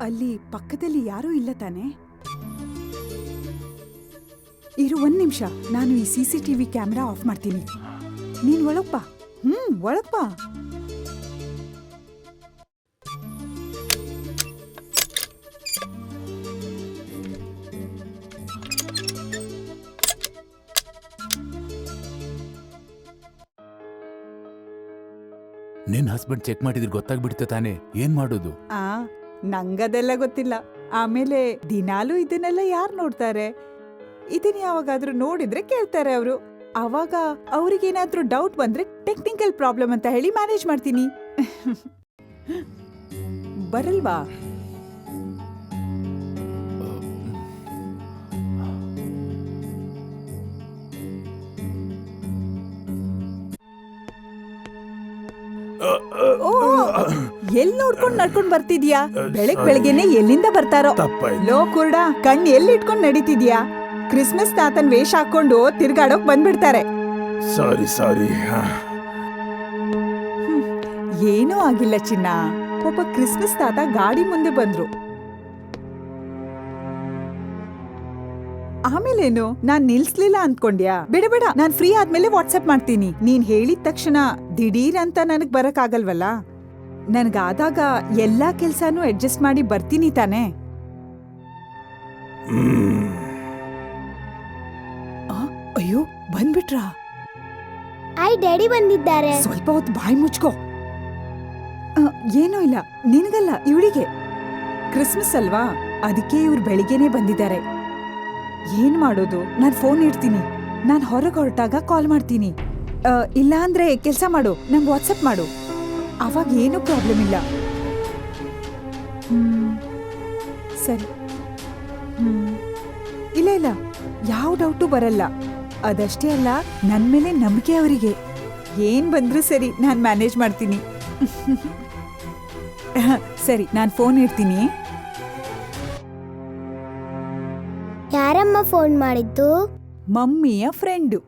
ಅಲ್ಲಿ ಪಕ್ಕದಲ್ಲಿ ಯಾರೂ ಇಲ್ಲ ತಾನೆ? ಇರು, 1 ನಿಮಿಷ. ನಾನು ಈ CCTV ಕ್ಯಾಮೆರಾ ಆಫ್ ಮಾಡ್ತೀನಿ. ನೀನ್ ಒಳಗ್ ಬಾ. ಒಳಗ್ ಬಾ. ನಿನ್ ಹಸ್ಬೆಂಡ್ ಚೆಕ್ ಮಾಡಿದ್ರೆ ಗೊತ್ತಾಗ್ಬಿಡ್ತೆ ತಾನೆ, ಏನ್ ಮಾಡೋದು? ನಂಗದೆಲ್ಲ ಗೊತ್ತಿಲ್ಲ. ಆಮೇಲೆ ದಿನಾಲೂ ಇದನ್ನೆಲ್ಲ ಯಾರು ನೋಡ್ತಾರೆ? ಇದನ್ನ ಯಾವಾಗಾದ್ರೂ ನೋಡಿದ್ರೆ ಕೇಳ್ತಾರೆ ಅವರು. ಅವಾಗ ಅವ್ರಿಗೇನಾದ್ರೂ ಡೌಟ್ ಬಂದ್ರೆ ಟೆಕ್ನಿಕಲ್ ಪ್ರಾಬ್ಲಮ್ ಅಂತ ಹೇಳಿ ಮ್ಯಾನೇಜ್ ಮಾಡ್ತೀನಿ. ಬರಲ್ವಾ? ಎಲ್ ನೋಡ್ಕೊಂಡ್ ನಡ್ಕೊಂಡ್ ಬರ್ತಿದ್ಯಾ? ಬೆಳಗ್ಗೆನೆ ಎಲ್ಲಿಂದ ಬರ್ತಾರೋ? ಲೋ ಕುರ್ಡ, ಕಣ್ ಎಲ್ಲಿಟ್ಕೊಂಡ್ ನಡೀತಿದ್ಯಾ? ಕ್ರಿಸ್ಮಸ್ ತಾತನ್ ವೇಷ ಹಾಕೊಂಡು ತಿರ್ಗಾಡೋಕ್ ಬಂದ್ಬಿಡ್ತಾರೆ. ಸಾರಿ. ಏನೂ ಆಗಿಲ್ಲ ಚಿನ್ನ. ಒಬ್ಬ ಕ್ರಿಸ್ಮಸ್ ತಾತ ಗಾಡಿ ಮುಂದೆ ಬಂದ್ರು. ಆಮೇಲೇನು, ನಾನ್ ನಿಲ್ಸ್ಲಿಲ್ಲ ಅಂದ್ಕೊಂಡ್ಯಾ? ಬೇಡ, ನಾನ್ ಫ್ರೀ ಆದ್ಮೇಲೆ ವಾಟ್ಸ್ಆಪ್ ಮಾಡ್ತೀನಿ. ನೀನ್ ಹೇಳಿದ ತಕ್ಷಣ ದಿಢೀರ್ ಅಂತ ನನಗ್ ಬರಕ್ ಆಗಲ್ವಲ್ಲ. ನನ್ಗಾದಾಗ ಎಲ್ಲಾ ಕೆಲ್ಸಾನು ಅಡ್ಜಸ್ಟ್ ಮಾಡಿ ಬರ್ತೀನಿ ತಾನೆ. ಅಯ್ಯೋ, ಬಂದ್ಬಿಟ್ರಾ? ಡ್ಯಾಡಿ ಬಂದಿದ್ದಾರೆ. ಸ್ವಲ್ಪ ಹೊತ್ತು ಬಾಯಿ ಮುಚ್ಕೋ. ಏನೂ ಇಲ್ಲ, ನಿನಗಲ್ಲ, ಇವಳಿಗೆ. ಕ್ರಿಸ್ಮಸ್ ಅಲ್ವಾ, ಅದಕ್ಕೆ ಇವ್ರು ಬೆಳಿಗ್ಗೆನೆ ಬಂದಿದ್ದಾರೆ. ಏನ್ ಮಾಡೋದು? ನಾನ್ ಫೋನ್ ಇಡ್ತೀನಿ. ನಾನ್ ಹೊರಗೆ ಹೊರಟಾಗ ಕಾಲ್ ಮಾಡ್ತೀನಿ. ಇಲ್ಲ ಅಂದ್ರೆ ಕೆಲ್ಸ ಮಾಡು, ನಂಗೆ ವಾಟ್ಸಪ್ ಮಾಡು. ಅವಾಗ ಏನೂ ಪ್ರಾಬ್ಲಮ್ ಇಲ್ಲ. ಸರಿ. ಇಲ್ಲ, ಯಾವ ಡೌಟು ಬರಲ್ಲ. ಅದಷ್ಟೇ ಅಲ್ಲ, ನನ್ ಮೇಲೆ ನಂಬಿಕೆ ಅವರಿಗೆ. ಏನ್ ಬಂದ್ರೂ ಸರಿ, ನಾನ್ ಮ್ಯಾನೇಜ್ ಮಾಡ್ತೀನಿ. ಸರಿ, ನಾನ್ ಫೋನ್ ಇಡ್ತೀನಿ. ಯಾರಮ್ಮ ಫೋನ್ ಮಾಡಿದ್ದು? ಮಮ್ಮಿಯ ಫ್ರೆಂಡು.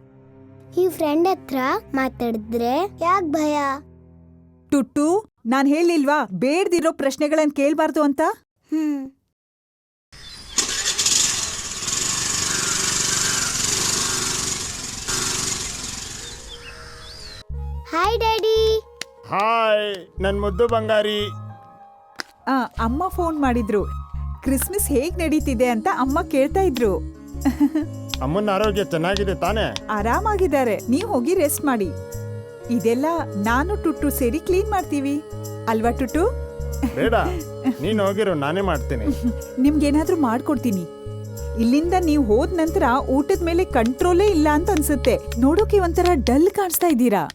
ಈ ಫ್ರೆಂಡ್ ಹತ್ರ ಮಾತಾಡಿದ್ರೆ ಯಾಕ್ ಭಯ? ಟುಟ್ಟು, ನಾನ್ ಹೇಳಿಲ್ವಾ ಬೇಡ್ದಿರೋ ಪ್ರಶ್ನೆಗಳನ್ನ ಕೇಳ್ಬಾರ್ದು ಅಂತ? Hi daddy. ಹಾಯ್ ನನ್ ಮುದ್ದು ಬಂಗಾರಿ. ಅಮ್ಮ ಫೋನ್ ಮಾಡಿದ್ರು. ಕ್ರಿಸ್ಮಸ್ ಹೇಗ್ ನಡೀತಿದೆ ಅಂತ ಅಮ್ಮ ಕೇಳ್ತಾ ಇದ್ರು. ಅಮ್ಮನ ಆರೋಗ್ಯ ಚೆನ್ನಾಗಿದೆ ತಾನೇ? ಆರಾಮಾಗಿದ್ದಾರೆ. ನೀವ್ ಹೋಗಿ ರೆಸ್ಟ್ ಮಾಡಿ. ಇದೆಲ್ಲ ನಾನು ಟುಟ್ಟು ಸೇರಿ ಕ್ಲೀನ್ ಮಾಡ್ತೀವಿ ಅಲ್ವಾ ಟುಟ್ಟು? ಬೇಡ, ನೀನ್ ಹೋಗಿರೋ, ನಾನೇ ಮಾಡ್ತೀನಿ. ನಿಮ್ಗೇನಾದ್ರೂ ಮಾಡ್ಕೊಡ್ತೀನಿ. ಇಲ್ಲಿಂದ ನೀವು ಹೋದ ನಂತರ ಊಟದ ಮೇಲೆ ಕಂಟ್ರೋಲೇ ಇಲ್ಲ ಅಂತ ಅನ್ಸುತ್ತೆ. ನೋಡೋಕೆ ಒಂಥರ ಡಲ್ ಕಾಣಿಸ್ತಾ ಇದ್ದೀರಾ.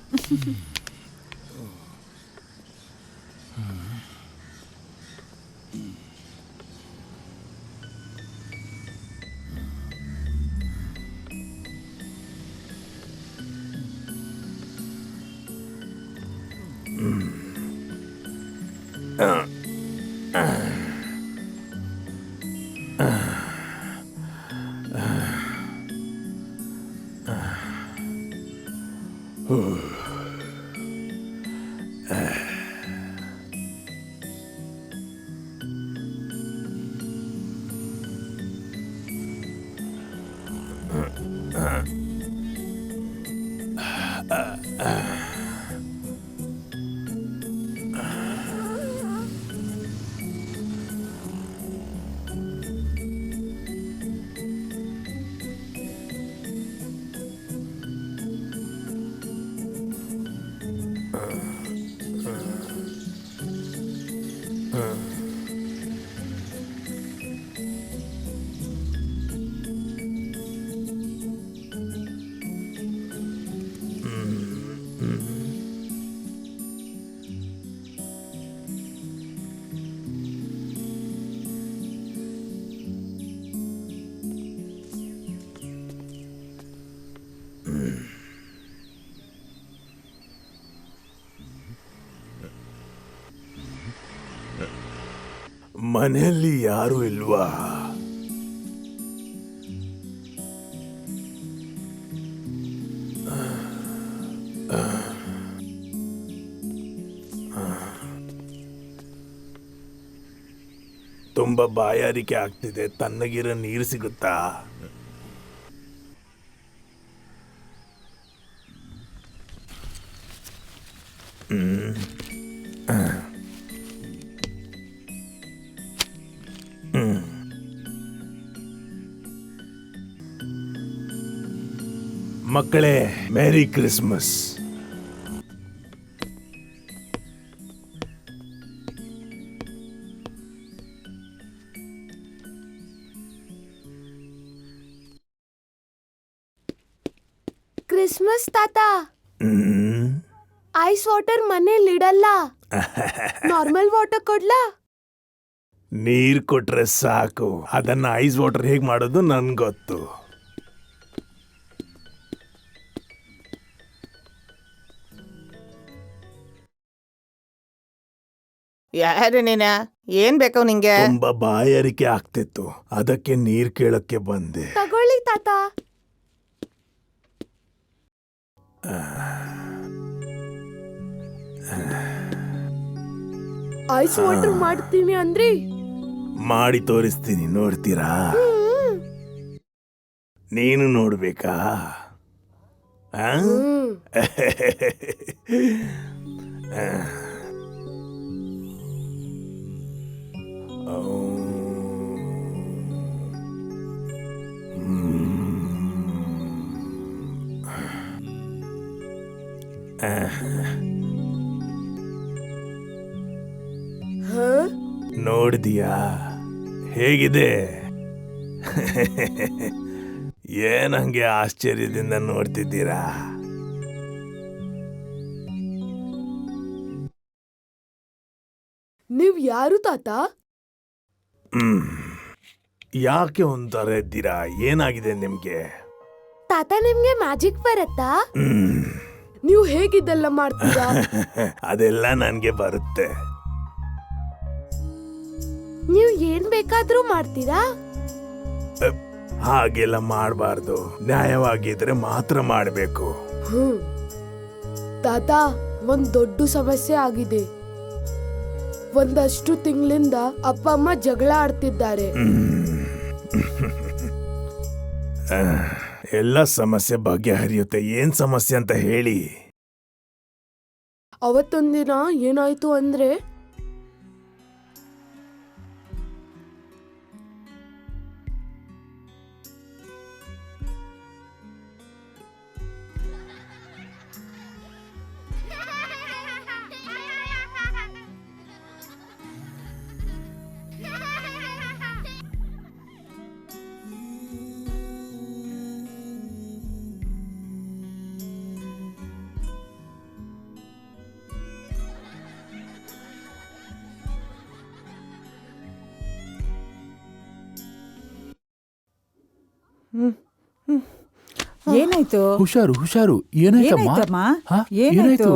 ಮನೆಯಲ್ಲಿ ಯಾರು ಇಲ್ವಾ? ತುಂಬಾ ಬಾಯಾರಿಕೆ ಆಗ್ತಿದೆ, ತಣ್ಣಗಿರೋ ನೀರು ಸಿಗುತ್ತಾ? ಮಕ್ಕಳೇ, ಮೇರಿ ಕ್ರಿಸ್ಮಸ್. ಕ್ರಿಸ್ಮಸ್ ತಾತ, ಹ್ಮ್. ಐಸ್ ವಾಟರ್ ಮನೇಲಿ ಇಡಲ್ಲ. Normal water ಕೊಡ್ಲಾ? ನೀರ್ ಕೊಟ್ರೆ ಸಾಕು. ಅದನ್ನ ಐಸ್ ವಾಟರ್ ಹೇಗ್ ಮಾಡೋದು ನನ್ಗೆ ಗೊತ್ತು. ಯಾರು ನೀನ? ಏನ್ ಬೇಕು ನಿಂಗೆ? ತುಂಬಾ ಬಾಯಾರಿಕೆ ಆಗ್ತಿತ್ತು, ಅದಕ್ಕೆ ನೀರ್ ಕೇಳಕ್ಕೆ ಬಂದೆ. ತಗೊಳ್ಳಿ ತಾತ. ಐಸ್ ವಾಟರ್ ಮಾಡ್ತೀನಿ ಅಂದ್ರಿ? ಮಾಡಿ ತೋರಿಸ್ತೀನಿ, ನೋಡ್ತೀರಾ? ನೀನು ನೋಡ್ಬೇಕಾ? ಆ? ನೋಡಿದೀಯಾ ಹೇಗಿದೆ? ಏನಂಗೆ ಆಶ್ಚರ್ಯದಿಂದ ನೋಡ್ತಿದ್ದೀರಾ? ನೀವ್ ಯಾರು ತಾತ? ಯಾಕೆ ಒಂಥರ ಇದ್ದೀರಾ? ಏನಾಗಿದೆ ನಿಮ್ಗೆ? ತಾತ, ನಿಮ್ಗೆ ಮ್ಯಾಜಿಕ್ ಬರತ್ತಾ? ನೀವು ಹೇಗಿದ್ದೆಲ್ಲ ಮಾಡ್ತೀರಾ? ಅದೆಲ್ಲ ನನ್ಗೆ ಬರುತ್ತೆ. ನೀವು ಏನ್ ಬೇಕಾದ್ರೂ ಮಾಡ್ತೀರಾ? ಹಾಗೆಲ್ಲ ಮಾಡಬಾರ್ದು, ನ್ಯಾಯವಾಗಿದ್ರೆ ಮಾತ್ರ ಮಾಡಬೇಕು. ತಾತ, ಒಂದ್ ದೊಡ್ಡ ಸಮಸ್ಯೆ ಆಗಿದೆ. ಒಂದಷ್ಟು ತಿಂಗಳಿಂದ ಅಪ್ಪ ಅಮ್ಮ ಜಗಳ ಆಡ್ತಿದ್ದಾರೆ. ಎಲ್ಲ ಸಮಸ್ಯೆ ಬಗೆಹರಿಯುತ್ತೆ. ಏನ್ ಸಮಸ್ಯೆ ಅಂತ ಹೇಳಿ. ಅವತ್ತೊಂದಿನ ಏನಾಯ್ತು ಅಂದ್ರೆ, ಏನಾಯ್ತು? ಹುಷಾರು ಹುಷಾರು. ಏನಾಯ್ತಮ್ಮ? ಏನಾಯ್ತಮ್ಮ? ಹಾ? ಏನಾಯ್ತು?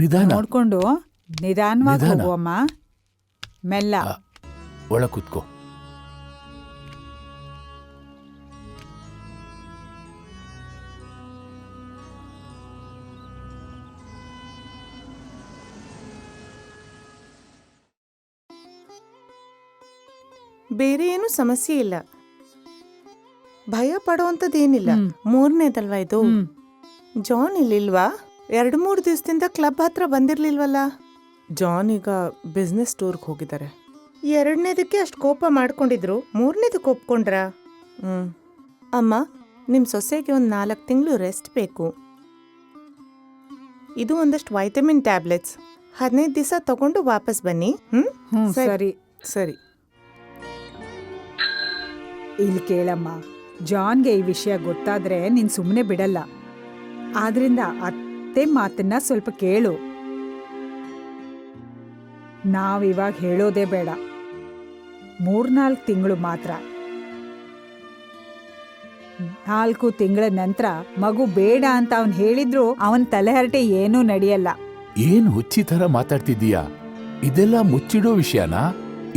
ನಿಧಾನ. ನೋಡ್ಕೊಂಡು ನಿಧಾನವಾಗಿ ನಿಧಾನ. ಹೋಗುವಮ್ಮ. ಮೆಲ್ಲ. ಒಳ ಕುತ್ಕೋ. ಬೇರೆ ಏನು ಸಮಸ್ಯೆ ಇಲ್ಲ, ಭಯ ಪಡುವಂಥದ್ದೇನಿಲ್ಲ. ಮೂರನೇದಲ್ವಾ ಇದು? ಜಾನ್ ಇಲ್ಲಿಲ್ವಾ? 2-3 ದಿವಸದಿಂದ ಕ್ಲಬ್ ಹತ್ರ ಬಂದಿರ್ಲಿಲ್ವಲ್ಲ? ಜಾನ್ ಈಗ ಬಿಸ್ನೆಸ್ ಟೂರ್ಗೆ ಹೋಗಿದ್ದಾರೆ. 2ನೇದಕ್ಕೆ ಅಷ್ಟು ಕೋಪ ಮಾಡ್ಕೊಂಡಿದ್ರು, 3ನೇದಕ್ಕೆ ಒಪ್ಕೊಂಡ್ರ? ಅಮ್ಮ, ನಿಮ್ಮ ಸೊಸೆಗೆ ಒಂದು 4 ತಿಂಗಳು ರೆಸ್ಟ್ ಬೇಕು. ಇದು ಒಂದಷ್ಟು ವೈಟಮಿನ್ ಟ್ಯಾಬ್ಲೆಟ್ಸ್. 15 ದಿವಸ ತಗೊಂಡು ವಾಪಸ್ ಬನ್ನಿ. ಸರಿ. ಸರಿ. ಇಲ್ಲಿ ಕೇಳಮ್ಮ, ಜಾನ್ಗೆ ಈ ವಿಷಯ ಗೊತ್ತಾದ್ರೆ ನೀನ್ ಸುಮ್ಮನೆ ಬಿಡಲ್ಲ. ಆದ್ರಿಂದ ಅತ್ತೆ ಮಾತನ್ನ ಸ್ವಲ್ಪ ಕೇಳು. ನಾವಿವಾಗ ಹೇಳೋದೇ ಬೇಡ. 3-4 ತಿಂಗಳು ಮಾತ್ರ. 4 ತಿಂಗಳ ನಂತರ ಮಗು ಬೇಡ ಅಂತ ಅವನ್ ಹೇಳಿದ್ರು ಅವನ್ ತಲೆಹರಟೆ ಏನೂ ನಡೆಯಲ್ಲ. ಏನ್ ಹುಚ್ಚಿ ತರ ಮಾತಾಡ್ತಿದ್ದೀಯಾ? ಇದೆಲ್ಲ ಮುಚ್ಚಿಡೋ ವಿಷಯನಾ?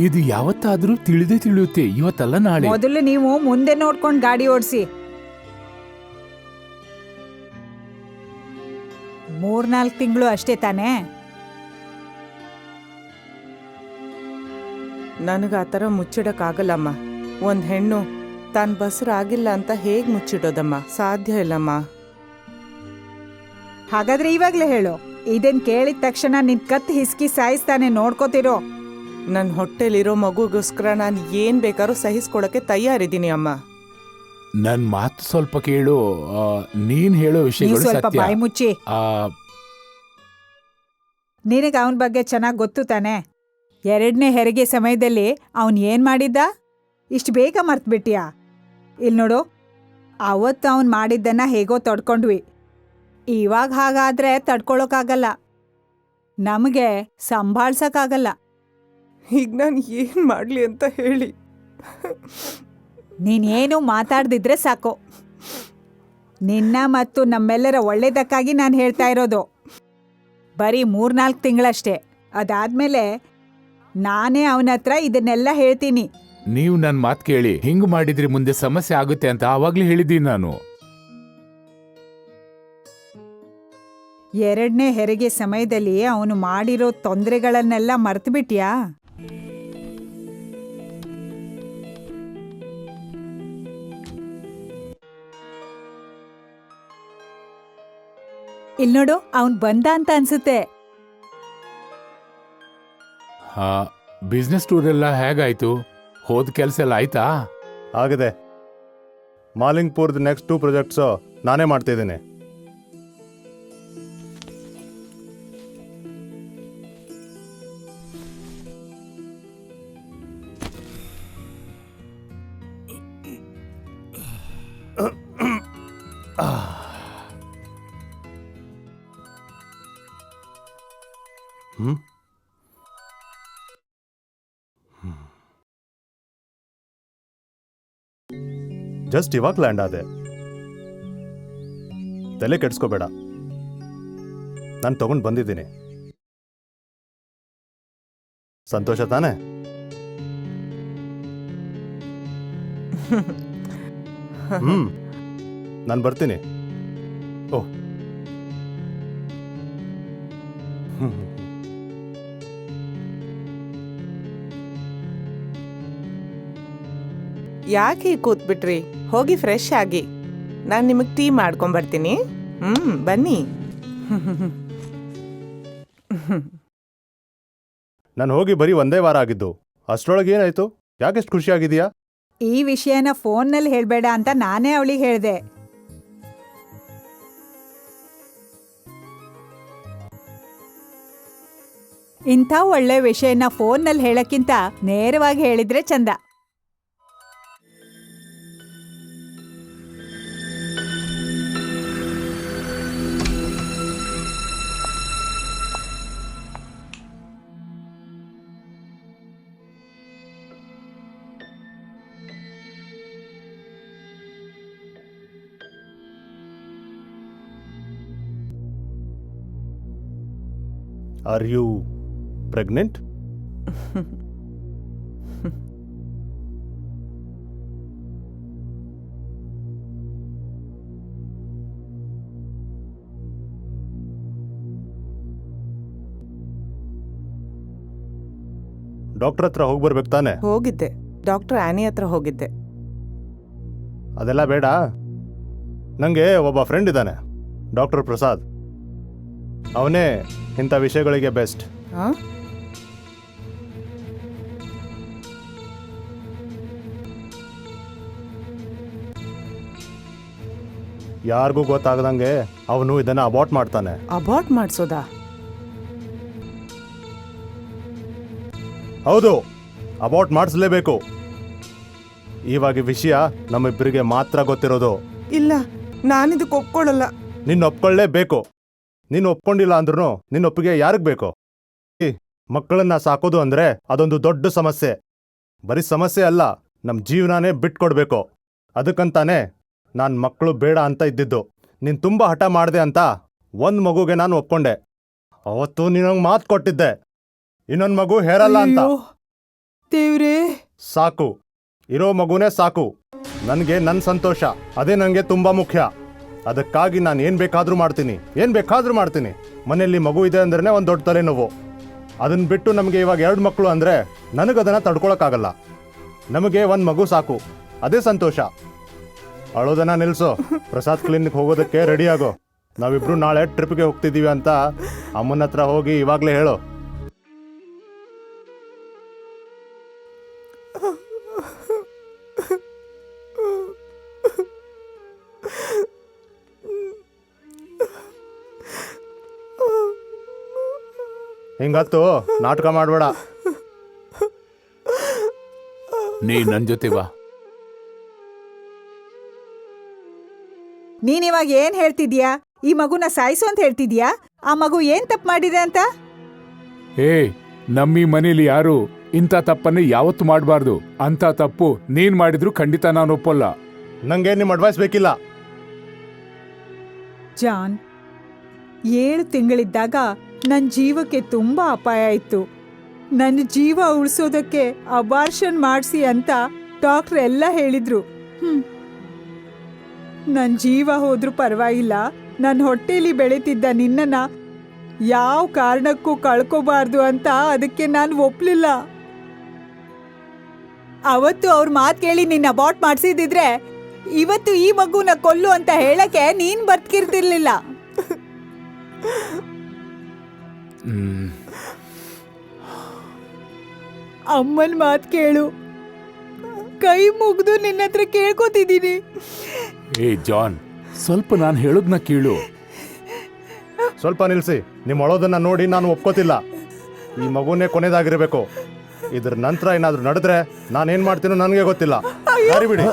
ಇದು ಯಾವತ್ತಾದ್ರೂ ತಿಳಿಯುತ್ತೆ, ಇವತ್ತಲ್ಲ ನಾಳೆ. ಮೊದಲು ನೀವು ಮುಂದೆ ನೋಡ್ಕೊಂಡು ಗಾಡಿ ಓಡಿಸಿ. 3-4 ತಿಂಗಳು ಅಷ್ಟೇ ತಾನೇ? ನನಗೆ ಆ ಥರ ಮುಚ್ಚಿಡಕ್ಕಾಗಲ್ಲಮ್ಮ. ಒಂದು ಹೆಣ್ಣು ತಾನು ಬಸರಾಗಿಲ್ಲ ಅಂತ ಹೇಗೆ ಮುಚ್ಚಿಡೋದಮ್ಮ? ಸಾಧ್ಯ ಇಲ್ಲಮ್ಮ. ಹಾಗಾದ್ರೆ ಇವಾಗ್ಲೇ ಹೇಳು. ಇದನ್ ಕೇಳಿದ ತಕ್ಷಣ ನಿನ್ ಕತ್ ಹಿಸ್ಕಿ ಸಾಯಿಸ್ತಾನೆ, ನೋಡ್ಕೋತಿರೋ. ನನ್ನ ಹೊಟ್ಟೆಲಿರೋ ಮಗುಗೋಸ್ಕರ ನಾನು ಏನು ಬೇಕಾದ್ರೂ ಸಹಿಸ್ಕೊಳಕ್ಕೆ ತಯಾರಿದ್ದೀನಿ ಅಮ್ಮ. ನನ್ ಮಾತು ಸ್ವಲ್ಪ ಕೇಳು. ನೀನ್ ಹೇಳೋ ನೀವ್ ವಿಷಯಗಳು ಸ್ವಲ್ಪ ಸತ್ಯ. ಬಾಯಿ ಮುಚ್ಚಿ. ಆ, ನಿನಗೆ ಅವನ ಬಗ್ಗೆ ಚೆನ್ನಾಗಿ ಗೊತ್ತು ತಾನೆ. 2ನೇ ಹೆರಿಗೆ ಸಮಯದಲ್ಲಿ ಅವನ್ ಏನ್ ಮಾಡಿದ್ದ? ಇಷ್ಟು ಬೇಗ ಮರ್ತ್ಬಿಟ್ಯಾ? ಇಲ್ಲಿ ನೋಡು, ಅವತ್ತು ಅವನ್ ಮಾಡಿದ್ದನ್ನ ಹೇಗೋ ತಡ್ಕೊಂಡ್ವಿ. ಇವಾಗ ಹಾಗಾದ್ರೆ ತಡ್ಕೊಳಕ್ಕಾಗಲ್ಲ, ನಮಗೆ ಸಂಭಾಳ್ಸಕ್ಕಾಗಲ್ಲ. ಈಗ ನಾನು ಏನು ಮಾಡಲಿ ಅಂತ ಹೇಳಿ. ನೀನೇನು ಮಾತಾಡ್ದಿದ್ರೆ ಸಾಕು. ನಿನ್ನ ಮತ್ತು ನಮ್ಮೆಲ್ಲರ ಒಳ್ಳೇದಕ್ಕಾಗಿ ನಾನು ಹೇಳ್ತಾ ಇರೋದು. ಬರೀ 3-4 ತಿಂಗಳಷ್ಟೇ. ಅದಾದ್ಮೇಲೆ ನಾನೇ ಅವನ ಹತ್ರ ಇದನ್ನೆಲ್ಲ ಹೇಳ್ತೀನಿ. ನೀವು ನನ್ ಮಾತು ಕೇಳಿ. ಹಿಂಗ್ ಮಾಡಿದ್ರೆ ಮುಂದೆ ಸಮಸ್ಯೆ ಆಗುತ್ತೆ ಅಂತ ಆವಾಗ್ಲೇ ಹೇಳಿದ್ದೀನಿ ನಾನು. 2ನೇ ಹೆರಿಗೆ ಸಮಯದಲ್ಲಿ ಅವನು ಮಾಡಿರೋ ತೊಂದರೆಗಳನ್ನೆಲ್ಲ ಮರ್ತ್ಬಿಟ್ಯಾ? ಇಲ್ ನೋಡು, ಅವನ್ ಬಂದ ಅಂತ ಅನ್ಸುತ್ತೆ. ಬಿಸ್ನೆಸ್ ಟೂರ್ ಎಲ್ಲ ಹೇಗಾಯ್ತು? ಹೋದ ಕೆಲ್ಸ ಎಲ್ಲ ಆಯ್ತಾ? ಆಗಿದೆ. ಮಾಲಿಂಗ್ಪುರ್ದ ನೆಕ್ಸ್ಟ್ 2 ಪ್ರಾಜೆಕ್ಟ್ಸು ನಾನೇ ಮಾಡ್ತಿದ್ದೀನಿ. ಜಸ್ಟ್ ಇವಾಗ ಲ್ಯಾಂಡ್ ಆದೆ. ತಲೆ ಕೆಡ್ಸ್ಕೋಬೇಡ, ನಾನು ತಗೊಂಡು ಬಂದಿದ್ದೀನಿ. ಸಂತೋಷ ತಾನೆ? ನಾನು ಬರ್ತೀನಿ. ಓಹ್, ಯಾಕೆ ಕೂತ್ಬಿಟ್ರಿ? ಹೋಗಿ ಫ್ರೆಶ್ ಆಗಿ. ನಾನು ನಿಮಗೆ ಟೀ ಮಾಡ್ಕೊಂಬರ್ತೀನಿ. ಬನ್ನಿ. ನಾನು ಹೋಗಿ ಬರೀ 1 ವಾರ ಆಗಿದ್ದು. ಅಷ್ಟರೊಳಗೆ ಏನಾಯ್ತು? ಯಾಕೆಷ್ಟು ಖುಷಿಯಾಗಿದೆಯಾ? ಈ ವಿಷಯನ ಫೋನ್ನಲ್ಲಿ ಹೇಳ್ಬೇಡ ಅಂತ ನಾನೇ ಅವಳಿಗೆ ಹೇಳ್ದೆ. ಇಂಥ ಒಳ್ಳೆ ವಿಷಯನ ಫೋನ್ನಲ್ಲಿ ಹೇಳಕ್ಕಿಂತ ನೇರವಾಗಿ ಹೇಳಿದ್ರೆ ಚಂದ. Are you pregnant? ಡಾಕ್ಟರ್ ಹತ್ರ ಹೋಗಿ ಬರ್ಬೇಕು ತಾನೆ? ಹೋಗಿದ್ದೆ. ಡಾಕ್ಟರ್ ಆನಿ ಹತ್ರ ಹೋಗಿದ್ದೆ. ಅದೆಲ್ಲ ಬೇಡ. ನನಗೆ ಒಬ್ಬ ಫ್ರೆಂಡ್ ಇದ್ದಾನೆ, ಡಾಕ್ಟರ್ ಪ್ರಸಾದ್. ಅವನೇ ಇಂಥ ವಿಷಯಗಳಿಗೆ ಬೆಸ್ಟ್. ಹಾಂ, ಯಾರಿಗೂ ಗೊತ್ತಾಗದಂಗೆ ಅವನು ಇದನ್ನ ಅಬಾರ್ಟ್ ಮಾಡ್ತಾನೆ. ಅಬಾರ್ಟ್ ಮಾಡಿಸೋದಾ? ಹೌದು, ಅಬಾರ್ಟ್ ಮಾಡಿಸ್ಲೇಬೇಕು. ಇವಾಗ ವಿಷಯ ನಮ್ಮಿಬ್ಬರಿಗೆ ಮಾತ್ರ ಗೊತ್ತಿರೋದು. ಇಲ್ಲ, ನಾನಿದಕ್ಕೆ ಒಪ್ಕೊಳ್ಳಲ್ಲ. ನಿನ್ನ ಒಪ್ಕೊಳ್ಳೇಬೇಕು. ನೀನು ಒಪ್ಕೊಂಡಿಲ್ಲ ಅಂದ್ರೂ ನಿನ್ನ ಒಪ್ಪಿಗೆ ಯಾರಿಗೆ ಬೇಕು? ಮಕ್ಕಳನ್ನ ಸಾಕೋದು ಅಂದ್ರೆ ಅದೊಂದು ದೊಡ್ಡ ಸಮಸ್ಯೆ. ಬರೀ ಸಮಸ್ಯೆ ಅಲ್ಲ, ನಮ್ಮ ಜೀವನಾನೇ ಬಿಟ್ಕೊಡ್ಬೇಕು. ಅದಕ್ಕಂತಾನೆ ನಾನು ಮಕ್ಕಳು ಬೇಡ ಅಂತ ಇದ್ದಿದ್ದು. ನೀನು ತುಂಬ ಹಠ ಮಾಡಿದೆ ಅಂತ ಒಂದು ಮಗುಗೆ ನಾನು ಒಪ್ಕೊಂಡೆ. ಅವತ್ತು ನೀನಂಗೆ ಮಾತು ಕೊಟ್ಟಿದ್ದೆ, ಇನ್ನೊಂದು ಮಗು ಹೇರಲ್ಲ ಅಂತ. ದೇವ್ರೇ, ಸಾಕು, ಇರೋ ಮಗುನೇ ಸಾಕು. ನನಗೆ ನನ್ನ ಸಂತೋಷ ಅದೇ ನನಗೆ ತುಂಬ ಮುಖ್ಯ. ಅದಕ್ಕಾಗಿ ನಾನು ಏನು ಬೇಕಾದರೂ ಮಾಡ್ತೀನಿ, ಏನು ಬೇಕಾದರೂ ಮಾಡ್ತೀನಿ. ಮನೆಯಲ್ಲಿ ಮಗು ಇದೆ ಅಂದ್ರೆ ಒಂದು ದೊಡ್ಡ ತಲೆನೋವು. ಅದನ್ನ ಬಿಟ್ಟು ನಮಗೆ ಇವಾಗ 2 ಮಕ್ಕಳು ಅಂದರೆ ನನಗದನ್ನು ತಡ್ಕೊಳಕ್ಕಾಗಲ್ಲ. ನಮಗೆ ಒಂದು ಮಗು ಸಾಕು, ಅದೇ ಸಂತೋಷ. ಅಳೋದನ್ನ ನಿಲ್ಲಿಸೋ. ಪ್ರಸಾದ್ ಕ್ಲಿನಿಕ್ ಹೋಗೋದಕ್ಕೆ ರೆಡಿ ಆಗೋ. ನಾವಿಬ್ರು ನಾಳೆ ಟ್ರಿಪ್ಗೆ ಹೋಗ್ತಿದ್ದೀವಿ ಅಂತ ಅಮ್ಮನ ಹತ್ರ ಹೋಗಿ ಇವಾಗಲೇ ಹೇಳು. ಹಿಂಗತ್ತು ನಾಟಕ ಮಾಡಬೇಡ. ನೀ ನನ್ ಜೊತೆ ಬಾ. ನೀನಿವಾಗ ಏನ್ ಹೇಳ್ತಿದ್ಯಾ? ಈ ಮಗುನ ಸಾಯಿಸು ಅಂತ ಹೇಳ್ತಿದ್ಯಾ? ಆ ಮಗು ಏನ್ ತಪ್ಪು ಮಾಡಿದೆ ಅಂತ? ಏ, ನಮ್ಮೀ ಮನೇಲಿ ಯಾರು ಇಂಥ ತಪ್ಪನ್ನು ಯಾವತ್ತು ಮಾಡಬಾರ್ದು. ಅಂತ ತಪ್ಪು ನೀನ್ ಮಾಡಿದ್ರು ಖಂಡಿತ ನಾನು ಒಪ್ಪಲ್ಲ. ನಂಗೆ ನಿಮ್ಮ ಅಡ್ವೈಸ್ ಬೇಕಿಲ್ಲ. ಜಾನ್, 7 ತಿಂಗಳಿದ್ದಾಗ ನನ್ನ ಜೀವಕ್ಕೆ ತುಂಬಾ ಅಪಾಯ ಇತ್ತು. ನನ್ನ ಜೀವ ಉಳಿಸೋದಕ್ಕೆ ಅಬಾರ್ಷನ್ ಮಾಡಿಸಿ ಅಂತ ಡಾಕ್ಟ್ರ್ ಎಲ್ಲ ಹೇಳಿದ್ರು. ನನ್ನ ಜೀವ ಹೋದ್ರೂ ಪರವಾಗಿಲ್ಲ, ನನ್ನ ಹೊಟ್ಟೆಲಿ ಬೆಳೀತಿದ್ದ ನಿನ್ನನ್ನ ಯಾವ ಕಾರಣಕ್ಕೂ ಕಳ್ಕೋಬಾರ್ದು ಅಂತ ಅದಕ್ಕೆ ನಾನು ಒಪ್ಲಿಲ್ಲ. ಅವತ್ತು ಅವ್ರ ಮಾತು ಕೇಳಿ ನಿನ್ನ ಅಬಾರ್ಟ್ ಮಾಡಿಸಿದ್ರೆ ಇವತ್ತು ಈ ಮಗುನ ಕೊಲ್ಲು ಅಂತ ಹೇಳಕ್ಕೆ ನೀನ್ ಬರ್ತಿರ್ತಿರ್ಲಿಲ್ಲ. ಅಮ್ಮನ ಮಾತು ಕೇಳು, ಕೈ ಮುಗ್ದು ನಿನ್ನ ಹತ್ರ ಕೇಳ್ಕೊತಿದ್ದೀನಿ. ಏ ಜಾನ್, ಸ್ವಲ್ಪ ನಾನು ಹೇಳೋದ್ನ ಕೇಳು. ಸ್ವಲ್ಪ ನಿಲ್ಲಿಸಿ. ನಿಮ್ಮ ಅಳೋದನ್ನ ನೋಡಿ ನಾನು ಒಪ್ಕೋತಿಲ್ಲ. ಈ ಮಗುನೇ ಕೊನೆಯದಾಗಿರಬೇಕು. ಇದ್ರ ನಂತರ ಏನಾದರೂ ನಡೆದ್ರೆ ನಾನೇನು ಮಾಡ್ತೀನೋ ನನಗೆ ಗೊತ್ತಿಲ್ಲ. ದಾರಿ ಬಿಡಿ.